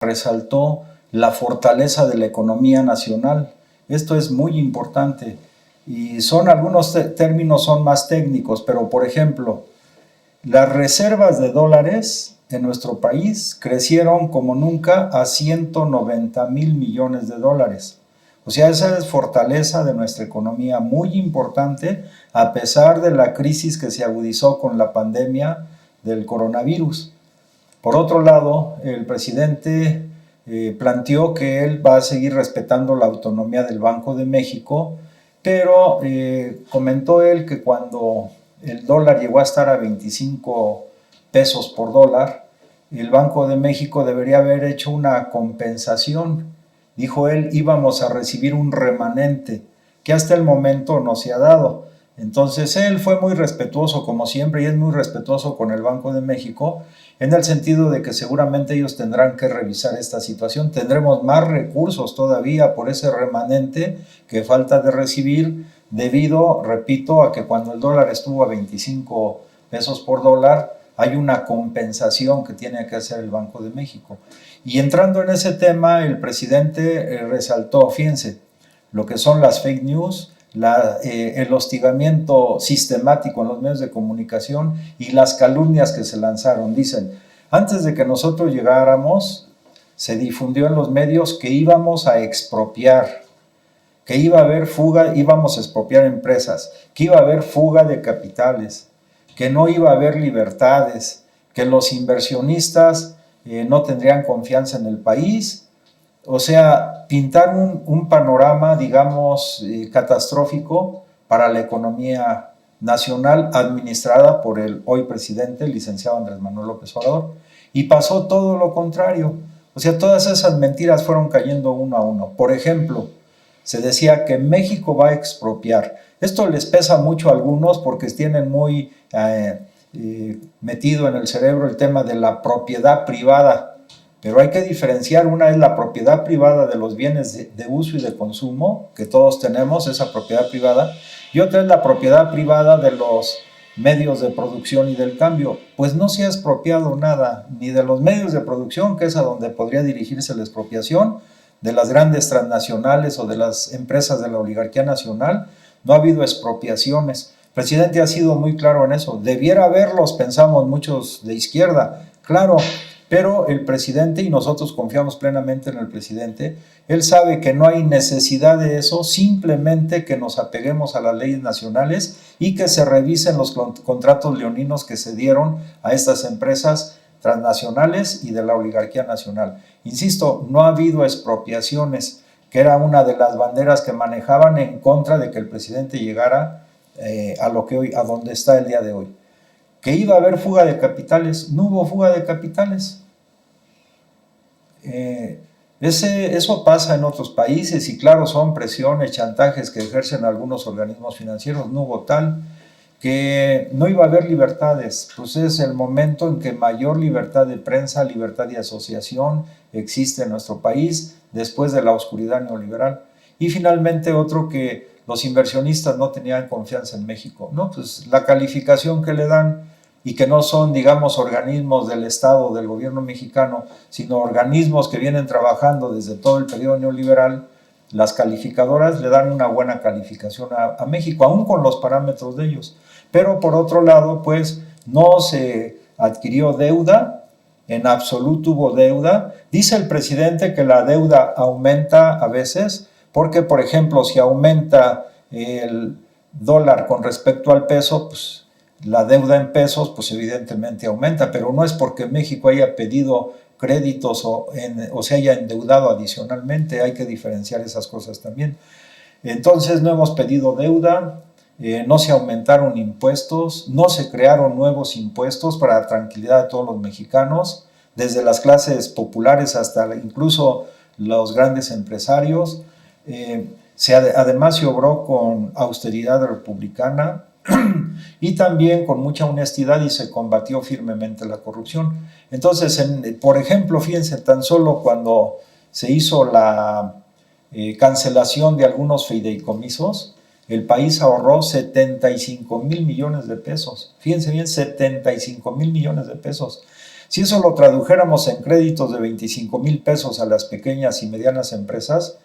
resaltó la fortaleza de la economía nacional. Esto es muy importante y algunos términos son más técnicos, pero por ejemplo, las reservas de dólares en nuestro país crecieron como nunca a 190,000 millones de dólares. O sea, esa es fortaleza de nuestra economía muy importante a pesar de la crisis que se agudizó con la pandemia del coronavirus. Por otro lado, el presidente planteó que él va a seguir respetando la autonomía del Banco de México, pero comentó él que cuando el dólar llegó a estar a 25 pesos por dólar, el Banco de México debería haber hecho una compensación. Dijo él, íbamos a recibir un remanente que hasta el momento no se ha dado. Entonces él fue muy respetuoso, como siempre, y es muy respetuoso con el Banco de México, en el sentido de que seguramente ellos tendrán que revisar esta situación. Tendremos más recursos todavía por ese remanente que falta de recibir, debido, repito, a que cuando el dólar estuvo a 25 pesos por dólar, hay una compensación que tiene que hacer el Banco de México. Y entrando en ese tema, el presidente resaltó, fíjense, lo que son las fake news, el hostigamiento sistemático en los medios de comunicación y las calumnias que se lanzaron. Dicen, antes de que nosotros llegáramos, se difundió en los medios que íbamos a expropiar, que iba a haber fuga, íbamos a expropiar empresas, que iba a haber fuga de capitales, que no iba a haber libertades, que los inversionistas no tendrían confianza en el país. O sea, pintar un panorama, digamos, catastrófico para la economía nacional administrada por el hoy presidente, el licenciado Andrés Manuel López Obrador. Y pasó todo lo contrario. O sea, todas esas mentiras fueron cayendo uno a uno. Por ejemplo, se decía que México va a expropiar. Esto les pesa mucho a algunos porque tienen muy metido en el cerebro el tema de la propiedad privada. Pero hay que diferenciar, una es la propiedad privada de los bienes de uso y de consumo, que todos tenemos, esa propiedad privada, y otra es la propiedad privada de los medios de producción y del cambio. Pues no se ha expropiado nada, ni de los medios de producción, que es a donde podría dirigirse la expropiación, de las grandes transnacionales o de las empresas de la oligarquía nacional. No ha habido expropiaciones. El presidente ha sido muy claro en eso. Debiera haberlos, pensamos muchos de izquierda, claro. Pero el presidente, y nosotros confiamos plenamente en el presidente, él sabe que no hay necesidad de eso, simplemente que nos apeguemos a las leyes nacionales y que se revisen los contratos leoninos que se dieron a estas empresas transnacionales y de la oligarquía nacional. Insisto, no ha habido expropiaciones, que era una de las banderas que manejaban en contra de que el presidente llegara a donde está el día de hoy. Que iba a haber fuga de capitales, no hubo fuga de capitales. Eso pasa en otros países y claro, son presiones, chantajes que ejercen algunos organismos financieros, no hubo tal. Que no iba a haber libertades, pues es el momento en que mayor libertad de prensa, libertad de asociación existe en nuestro país después de la oscuridad neoliberal. Y finalmente otro, que los inversionistas no tenían confianza en México, ¿no? Pues la calificación que le dan, y que no son, digamos, organismos del Estado, del gobierno mexicano, sino organismos que vienen trabajando desde todo el periodo neoliberal, las calificadoras le dan una buena calificación a México, aún con los parámetros de ellos. Pero por otro lado, pues no se adquirió deuda, en absoluto hubo deuda. Dice el presidente que la deuda aumenta a veces, porque por ejemplo, si aumenta el dólar con respecto al peso, pues la deuda en pesos, pues evidentemente aumenta, pero no es porque México haya pedido créditos o se haya endeudado adicionalmente, hay que diferenciar esas cosas también. Entonces no hemos pedido deuda, no se aumentaron impuestos, no se crearon nuevos impuestos para la tranquilidad de todos los mexicanos, desde las clases populares hasta incluso los grandes empresarios. Además se obró con austeridad republicana y también con mucha honestidad y se combatió firmemente la corrupción. Entonces, por ejemplo, fíjense, tan solo cuando se hizo la cancelación de algunos fideicomisos, el país ahorró 75,000 millones de pesos. Fíjense bien, 75,000 millones de pesos. Si eso lo tradujéramos en créditos de 25,000 pesos a las pequeñas y medianas empresas,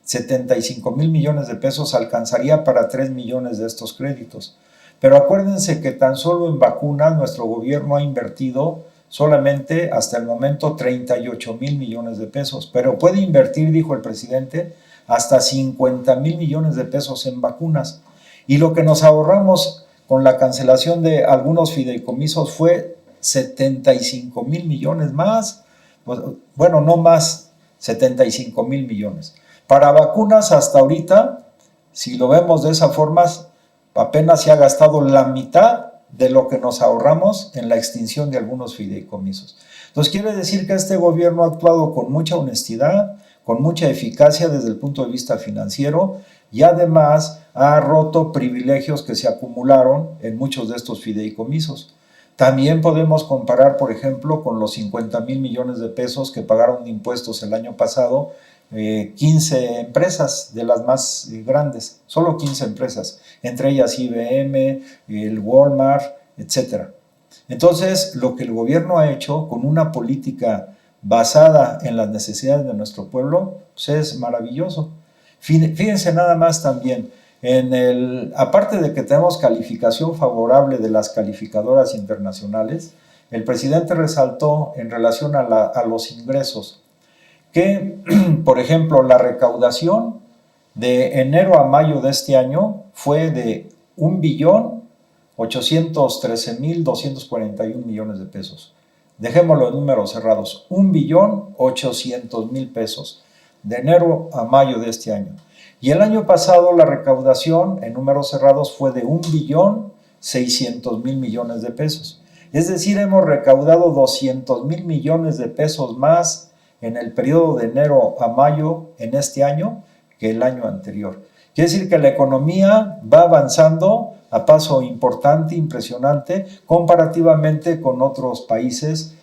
75,000 millones de pesos alcanzaría para 3 millones de estos créditos. Pero acuérdense que tan solo en vacunas nuestro gobierno ha invertido solamente hasta el momento 38,000 millones de pesos, pero puede invertir, dijo el presidente, hasta 50,000 millones de pesos en vacunas. Y lo que nos ahorramos con la cancelación de algunos fideicomisos fue 75,000 millones más, bueno, no más, 75,000 millones. Para vacunas hasta ahorita, si lo vemos de esa forma, apenas se ha gastado la mitad de lo que nos ahorramos en la extinción de algunos fideicomisos. Entonces quiere decir que este gobierno ha actuado con mucha honestidad, con mucha eficacia desde el punto de vista financiero y además ha roto privilegios que se acumularon en muchos de estos fideicomisos. También podemos comparar, por ejemplo, con los 50,000 millones de pesos que pagaron de impuestos el año pasado 15 empresas de las más grandes, solo 15 empresas, entre ellas IBM, el Walmart, etc. Entonces, lo que el gobierno ha hecho con una política basada en las necesidades de nuestro pueblo, pues es maravilloso. Fíjense nada más también, aparte de que tenemos calificación favorable de las calificadoras internacionales, el presidente resaltó en relación a los ingresos que, por ejemplo, la recaudación de enero a mayo de este año fue de 1,813,241 millones de pesos. Dejémoslo en números cerrados, 1,800,000 pesos de enero a mayo de este año. Y el año pasado la recaudación en números cerrados fue de 1,600,000 millones de pesos. Es decir, hemos recaudado 200,000 millones de pesos más en el periodo de enero a mayo en este año que el año anterior. Quiere decir que la economía va avanzando a paso importante, impresionante, comparativamente con otros países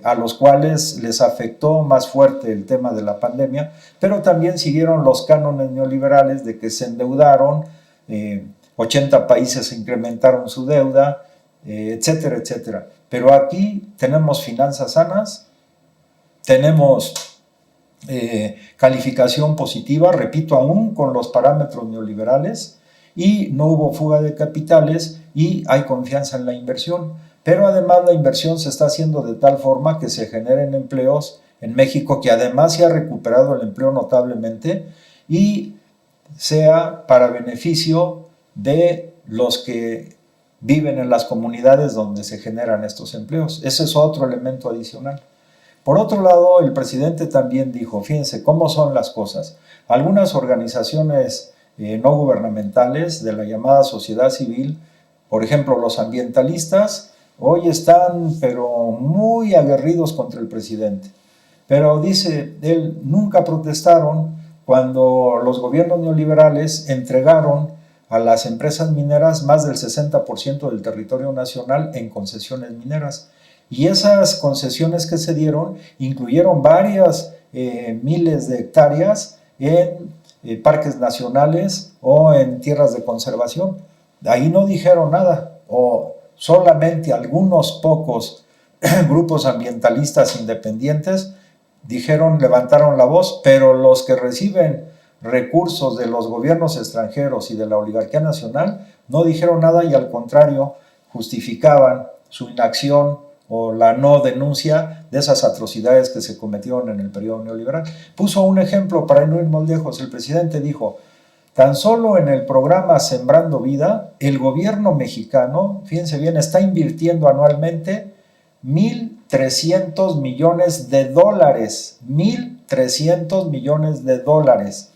a los cuales les afectó más fuerte el tema de la pandemia, pero también siguieron los cánones neoliberales de que se endeudaron, 80 países incrementaron su deuda, etcétera, etcétera. Pero aquí tenemos finanzas sanas, tenemos calificación positiva, repito, aún con los parámetros neoliberales, y no hubo fuga de capitales y hay confianza en la inversión. Pero además la inversión se está haciendo de tal forma que se generen empleos en México, que además se ha recuperado el empleo notablemente y sea para beneficio de los que viven en las comunidades donde se generan estos empleos. Ese es otro elemento adicional. Por otro lado, el presidente también dijo, fíjense cómo son las cosas. Algunas organizaciones no gubernamentales de la llamada sociedad civil, por ejemplo, los ambientalistas, hoy están pero muy aguerridos contra el presidente. Pero dice él, nunca protestaron cuando los gobiernos neoliberales entregaron a las empresas mineras más del 60% del territorio nacional en concesiones mineras. Y esas concesiones que se dieron incluyeron varias miles de hectáreas en parques nacionales o en tierras de conservación. Ahí no dijeron nada, o solamente algunos pocos grupos ambientalistas independientes levantaron la voz, pero los que reciben recursos de los gobiernos extranjeros y de la oligarquía nacional no dijeron nada y al contrario justificaban su inacción o la no denuncia de esas atrocidades que se cometieron en el periodo neoliberal. Puso un ejemplo para no ir más lejos. El presidente dijo, tan solo en el programa Sembrando Vida, el gobierno mexicano, fíjense bien, está invirtiendo anualmente 1,300 millones de dólares. 1,300 millones de dólares.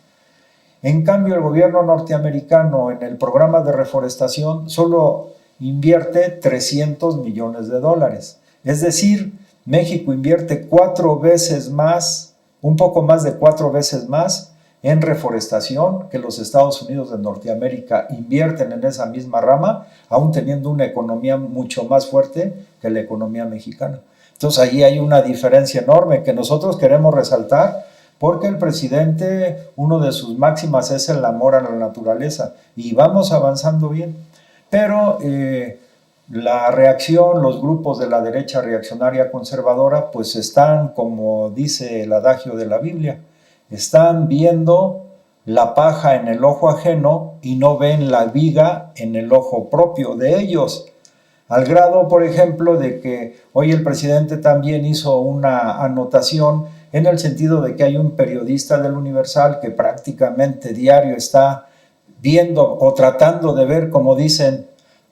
En cambio, el gobierno norteamericano en el programa de reforestación solo invierte 300 millones de dólares. Es decir, México invierte 4 veces más, un poco más de 4 veces más en reforestación que los Estados Unidos de Norteamérica invierten en esa misma rama, aún teniendo una economía mucho más fuerte que la economía mexicana. Entonces ahí hay una diferencia enorme que nosotros queremos resaltar porque el presidente, uno de sus máximas es el amor a la naturaleza y vamos avanzando bien. Pero la reacción, los grupos de la derecha reaccionaria conservadora, pues están, como dice el adagio de la Biblia, están viendo la paja en el ojo ajeno y no ven la viga en el ojo propio de ellos. Al grado, por ejemplo, de que hoy el presidente también hizo una anotación en el sentido de que hay un periodista del Universal que prácticamente diario está viendo o tratando de ver, como dicen,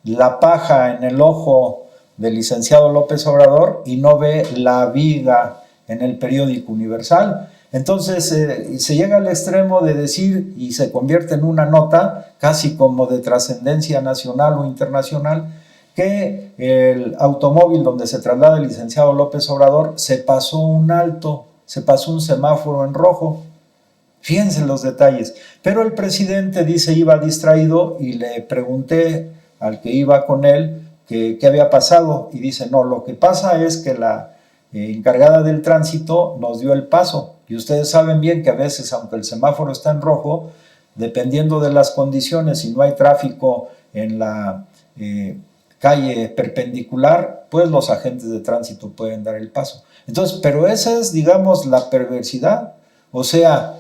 la paja en el ojo del licenciado López Obrador y no ve la viga en el periódico Universal. Entonces se llega al extremo de decir, y se convierte en una nota casi como de trascendencia nacional o internacional, que el automóvil donde se traslada el licenciado López Obrador se pasó un alto, se pasó un semáforo en rojo. Fíjense los detalles. Pero el presidente dice iba distraído y le pregunté al que iba con él qué había pasado y dice, no, lo que pasa es que la encargada del tránsito nos dio el paso y ustedes saben bien que a veces, aunque el semáforo está en rojo, dependiendo de las condiciones, si no hay tráfico en la calle perpendicular, pues los agentes de tránsito pueden dar el paso. Entonces, pero esa es, digamos, la perversidad. O sea,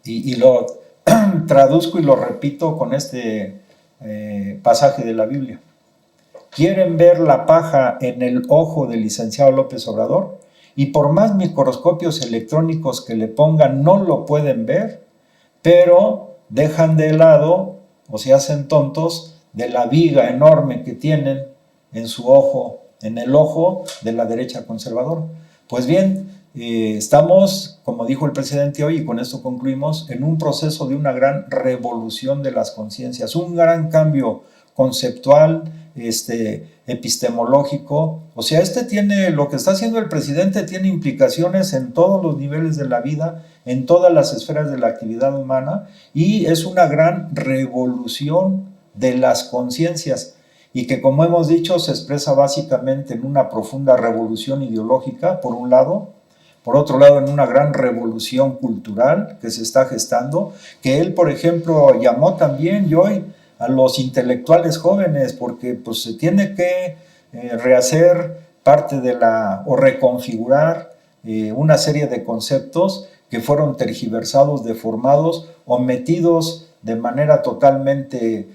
y lo traduzco y lo repito con este pasaje de la Biblia. ¿Quieren ver la paja en el ojo del licenciado López Obrador? Y por más microscopios electrónicos que le pongan, no lo pueden ver, pero dejan de lado o se hacen tontos de la viga enorme que tienen en su ojo, en el ojo de la derecha conservadora. Pues bien, estamos, como dijo el presidente hoy, y con esto concluimos, en un proceso de una gran revolución de las conciencias, un gran cambio conceptual, epistemológico. O sea, lo que está haciendo el presidente tiene implicaciones en todos los niveles de la vida, en todas las esferas de la actividad humana, y es una gran revolución de las conciencias, y que, como hemos dicho, se expresa básicamente en una profunda revolución ideológica, por un lado, por otro lado, en una gran revolución cultural que se está gestando, que él, por ejemplo, llamó también, y hoy, a los intelectuales jóvenes, porque pues se tiene que rehacer parte de o reconfigurar una serie de conceptos que fueron tergiversados, deformados o metidos de manera totalmente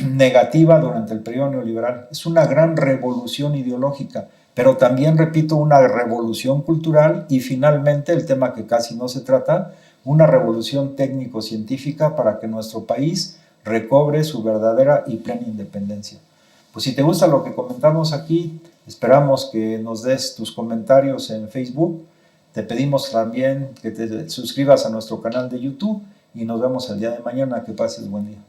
negativa durante el periodo neoliberal. Es una gran revolución ideológica, pero también, repito, una revolución cultural y finalmente el tema que casi no se trata, una revolución técnico-científica para que nuestro país recobre su verdadera y plena independencia. Pues si te gusta lo que comentamos aquí, esperamos que nos des tus comentarios en Facebook. Te pedimos también que te suscribas a nuestro canal de YouTube y nos vemos el día de mañana. Que pases buen día.